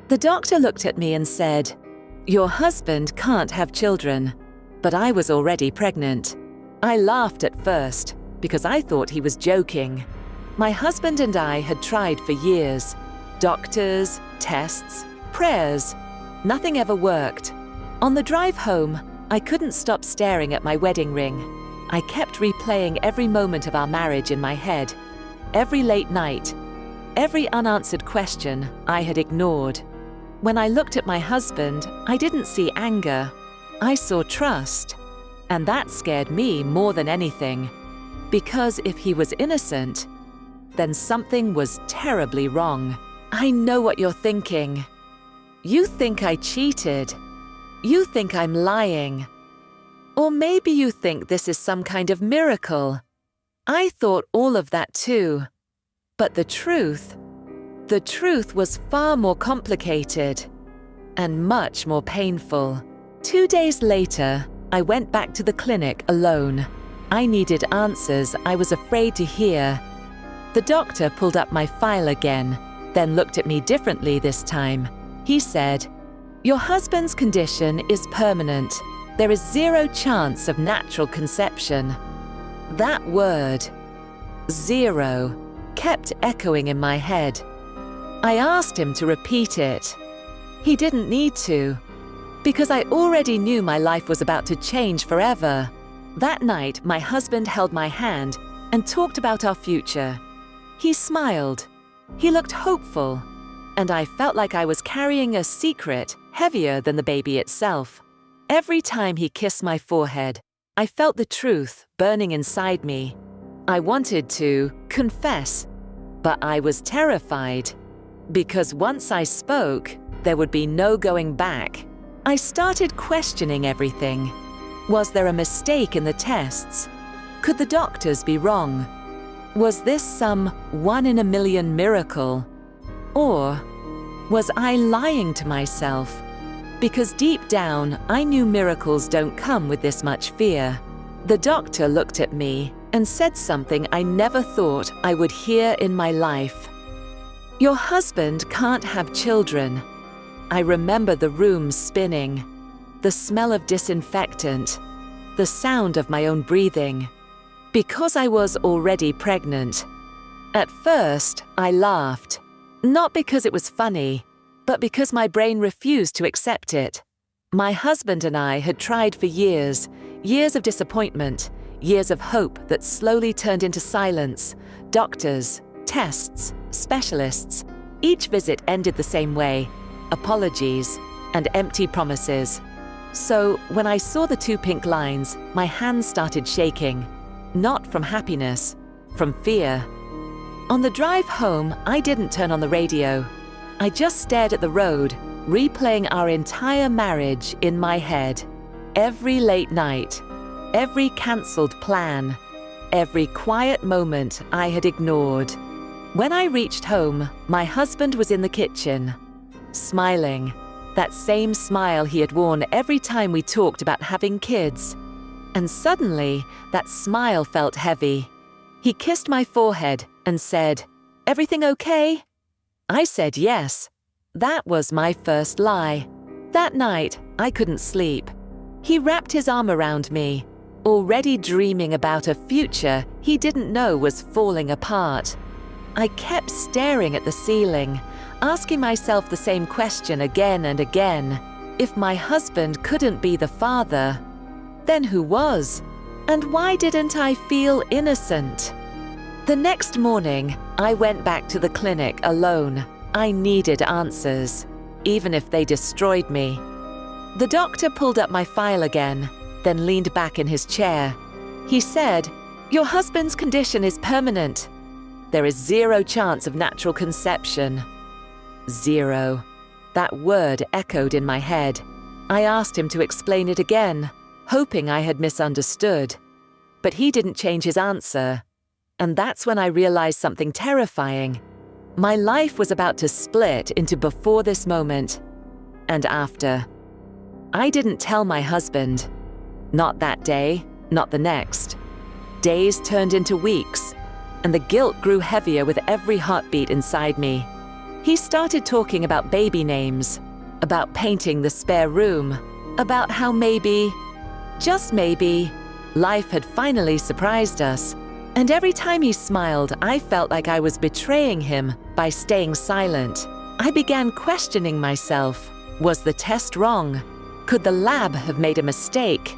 The doctor looked at me and said, "Your husband can't have children." But I was already pregnant. I laughed at first because I thought he was joking. My husband and I had tried for years. Doctors, tests, prayers. Nothing ever worked. On the drive home, I couldn't stop staring at my wedding ring. I kept replaying every moment of our marriage in my head. Every late night, every unanswered question I had ignored. When I looked at my husband, I didn't see anger. I saw trust. And that scared me more than anything. Because if he was innocent, then something was terribly wrong. I know what you're thinking. You think I cheated. You think I'm lying. Or maybe you think this is some kind of miracle. I thought all of that too. But the truth was far more complicated and much more painful. 2 days later, I went back to the clinic alone. I needed answers I was afraid to hear. The doctor pulled up my file again, then looked at me differently this time. He said, "Your husband's condition is permanent. There is 0 chance of natural conception." That word, 0, kept echoing in my head. I asked him to repeat it. He didn't need to, because I already knew my life was about to change forever. That night, my husband held my hand and talked about our future. He smiled. He looked hopeful, and I felt like I was carrying a secret heavier than the baby itself. Every time he kissed my forehead, I felt the truth burning inside me. I wanted to confess, but I was terrified, because once I spoke, there would be no going back. I started questioning everything. Was there a mistake in the tests? Could the doctors be wrong? Was this some 1 in a million miracle? Or was I lying to myself? Because deep down, I knew miracles don't come with this much fear. The doctor looked at me and said something I never thought I would hear in my life. "Your husband can't have children." I remember the room spinning, the smell of disinfectant, the sound of my own breathing. Because I was already pregnant. At first, I laughed. Not because it was funny, but because my brain refused to accept it. My husband and I had tried for years, years of disappointment, years of hope that slowly turned into silence, doctors, tests, specialists. Each visit ended the same way, apologies and empty promises. So when I saw the 2 pink lines, my hands started shaking. Not from happiness, from fear. On the drive home, I didn't turn on the radio. I just stared at the road, replaying our entire marriage in my head. Every late night, every cancelled plan, every quiet moment I had ignored. When I reached home, my husband was in the kitchen, smiling, that same smile he had worn every time we talked about having kids. And suddenly, that smile felt heavy. He kissed my forehead and said, "Everything okay?" I said yes. That was my first lie. That night, I couldn't sleep. He wrapped his arm around me, already dreaming about a future he didn't know was falling apart. I kept staring at the ceiling, asking myself the same question again and again. If my husband couldn't be the father, then who was? And why didn't I feel innocent? The next morning, I went back to the clinic alone. I needed answers, even if they destroyed me. The doctor pulled up my file again, then leaned back in his chair. He said, "Your husband's condition is permanent. There is 0 chance of natural conception." 0. That word echoed in my head. I asked him to explain it again, hoping I had misunderstood. But he didn't change his answer. And that's when I realized something terrifying. My life was about to split into before this moment and after. I didn't tell my husband. Not that day, not the next. Days turned into weeks, and the guilt grew heavier with every heartbeat inside me. He started talking about baby names, about painting the spare room, about how maybe, just maybe, life had finally surprised us. And every time he smiled, I felt like I was betraying him by staying silent. I began questioning myself. Was the test wrong? Could the lab have made a mistake?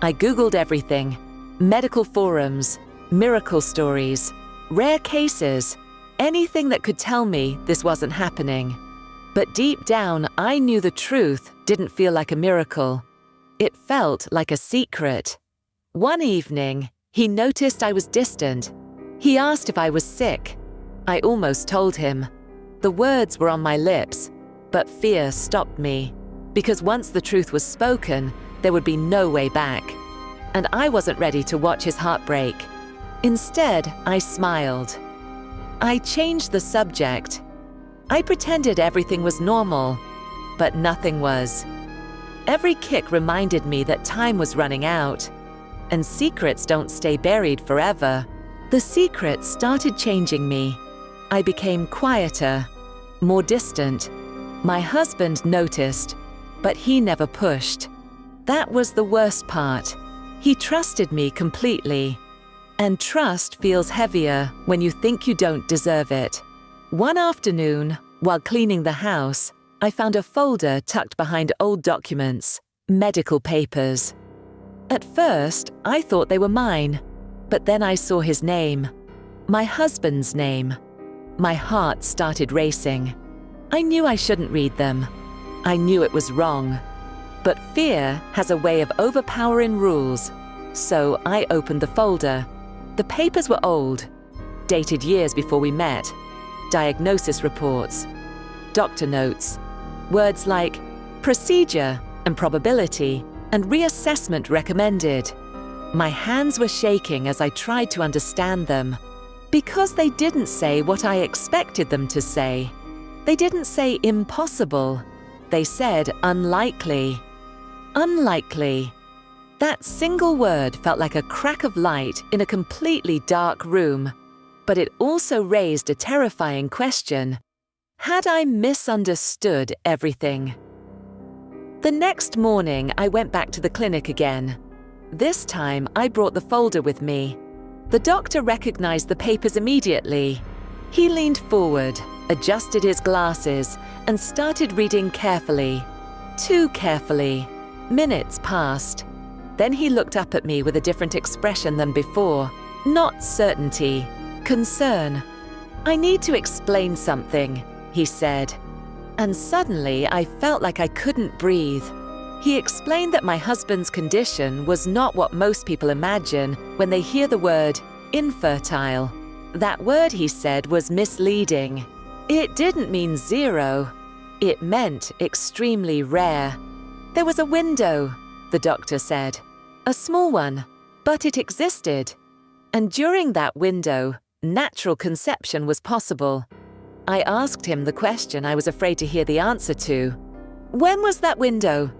I Googled everything: medical forums, miracle stories, rare cases, anything that could tell me this wasn't happening. But deep down, I knew the truth didn't feel like a miracle. It felt like a secret. One evening, he noticed I was distant. He asked if I was sick. I almost told him. The words were on my lips, but fear stopped me, because once the truth was spoken, there would be no way back. And I wasn't ready to watch his heart break. Instead, I smiled. I changed the subject. I pretended everything was normal, but nothing was. Every kick reminded me that time was running out, and secrets don't stay buried forever. The secrets started changing me. I became quieter, more distant. My husband noticed, but he never pushed. That was the worst part. He trusted me completely. And trust feels heavier when you think you don't deserve it. One afternoon, while cleaning the house, I found a folder tucked behind old documents, medical papers. At first, I thought they were mine, but then I saw his name, my husband's name. My heart started racing. I knew I shouldn't read them. I knew it was wrong. But fear has a way of overpowering rules. So I opened the folder. The papers were old, dated years before we met. Diagnosis reports, doctor notes, words like procedure and probability and reassessment recommended. My hands were shaking as I tried to understand them, because they didn't say what I expected them to say. They didn't say impossible. They said unlikely. Unlikely. That single word felt like a crack of light in a completely dark room, but it also raised a terrifying question. Had I misunderstood everything? The next morning, I went back to the clinic again. This time, I brought the folder with me. The doctor recognized the papers immediately. He leaned forward, adjusted his glasses, and started reading carefully. Too carefully. Minutes passed. Then he looked up at me with a different expression than before. Not certainty, concern. "I need to explain something," he said. And suddenly I felt like I couldn't breathe. He explained that my husband's condition was not what most people imagine when they hear the word infertile. That word, he said, was misleading. It didn't mean zero. It meant extremely rare. There was a window, the doctor said. A small one, but it existed. And during that window, natural conception was possible. I asked him the question I was afraid to hear the answer to. When was that window?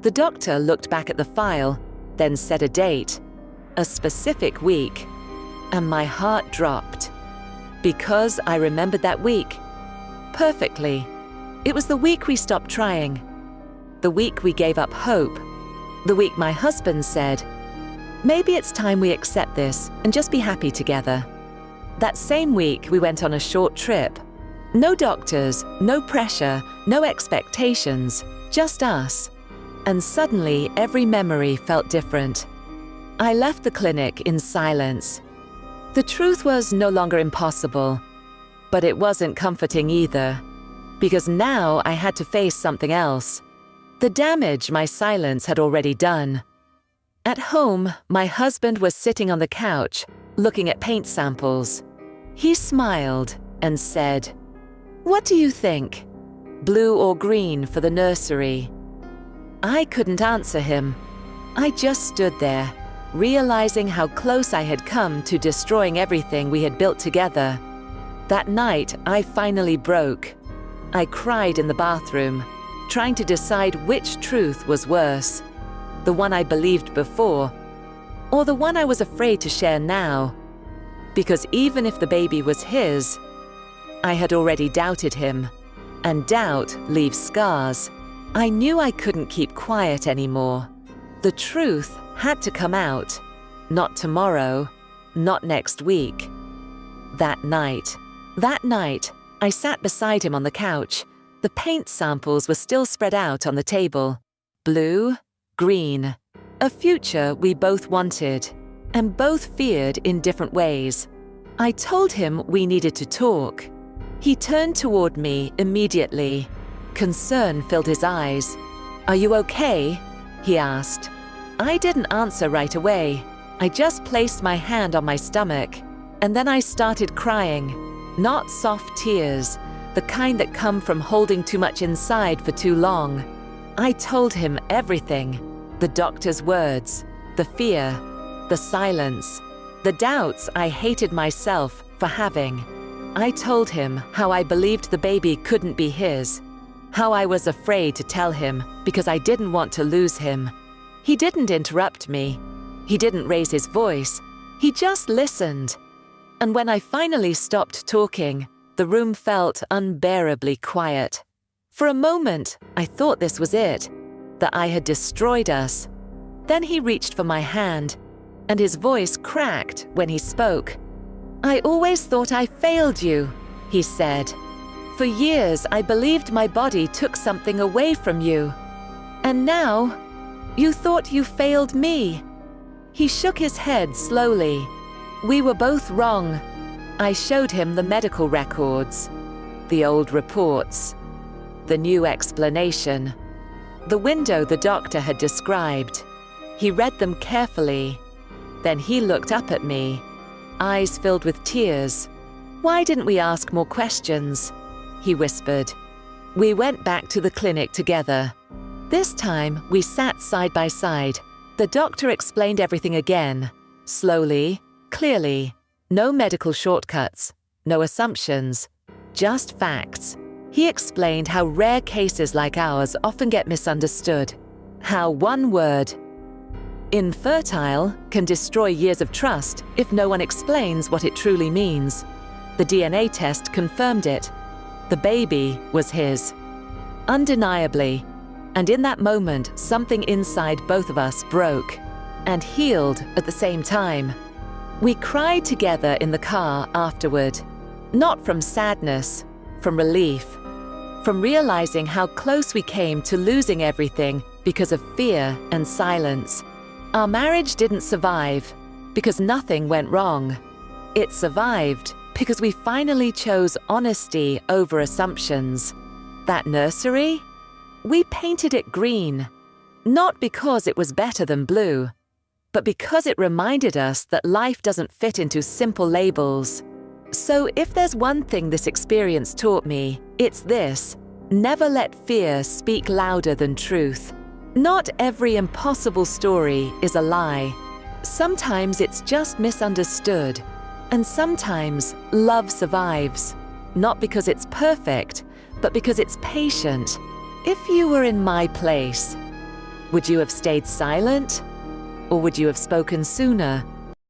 The doctor looked back at the file, then said a date, a specific week, and my heart dropped. Because I remembered that week perfectly. It was the week we stopped trying, the week we gave up hope, the week my husband said, "Maybe it's time we accept this and just be happy together." That same week, we went on a short trip. No doctors, no pressure, no expectations, just us. And suddenly, every memory felt different. I left the clinic in silence. The truth was no longer impossible, but it wasn't comforting either, because now I had to face something else. The damage my silence had already done. At home, my husband was sitting on the couch, looking at paint samples. He smiled and said, "What do you think? Blue or green for the nursery?" I couldn't answer him. I just stood there, realizing how close I had come to destroying everything we had built together. That night, I finally broke. I cried in the bathroom, trying to decide which truth was worse, the one I believed before, or the one I was afraid to share now. Because even if the baby was his, I had already doubted him, and doubt leaves scars. I knew I couldn't keep quiet anymore. The truth had to come out. Not tomorrow, not next week. That night, I sat beside him on the couch. The paint samples were still spread out on the table. Blue, green, a future we both wanted, and both feared in different ways. I told him we needed to talk. He turned toward me immediately. Concern filled his eyes. "Are you okay?" he asked. I didn't answer right away. I just placed my hand on my stomach, and then I started crying. Not soft tears, the kind that come from holding too much inside for too long. I told him everything. The doctor's words, the fear, the silence, the doubts I hated myself for having. I told him how I believed the baby couldn't be his, how I was afraid to tell him because I didn't want to lose him. He didn't interrupt me. He didn't raise his voice. He just listened. And when I finally stopped talking, the room felt unbearably quiet. For a moment, I thought this was it, that I had destroyed us. Then he reached for my hand, and his voice cracked when he spoke. "I always thought I failed you," he said. "For years, I believed my body took something away from you. And now, you thought you failed me." He shook his head slowly. "We were both wrong." I showed him the medical records, the old reports, the new explanation, the window the doctor had described. He read them carefully. Then he looked up at me, eyes filled with tears. "Why didn't we ask more questions?" he whispered. We went back to the clinic together. This time, we sat side by side. The doctor explained everything again, slowly, clearly. No medical shortcuts, no assumptions, just facts. He explained how rare cases like ours often get misunderstood. How one word, infertile, can destroy years of trust if no one explains what it truly means. The DNA test confirmed it. The baby was his. Undeniably. And in that moment, something inside both of us broke and healed at the same time. We cried together in the car afterward, not from sadness, from relief, from realizing how close we came to losing everything because of fear and silence. Our marriage didn't survive because nothing went wrong. It survived because we finally chose honesty over assumptions. That nursery? We painted it green, not because it was better than blue, but because it reminded us that life doesn't fit into simple labels. So if there's one thing this experience taught me, it's this: never let fear speak louder than truth. Not every impossible story is a lie. Sometimes it's just misunderstood, and sometimes love survives, not because it's perfect, but because it's patient. If you were in my place, would you have stayed silent? Or would you have spoken sooner?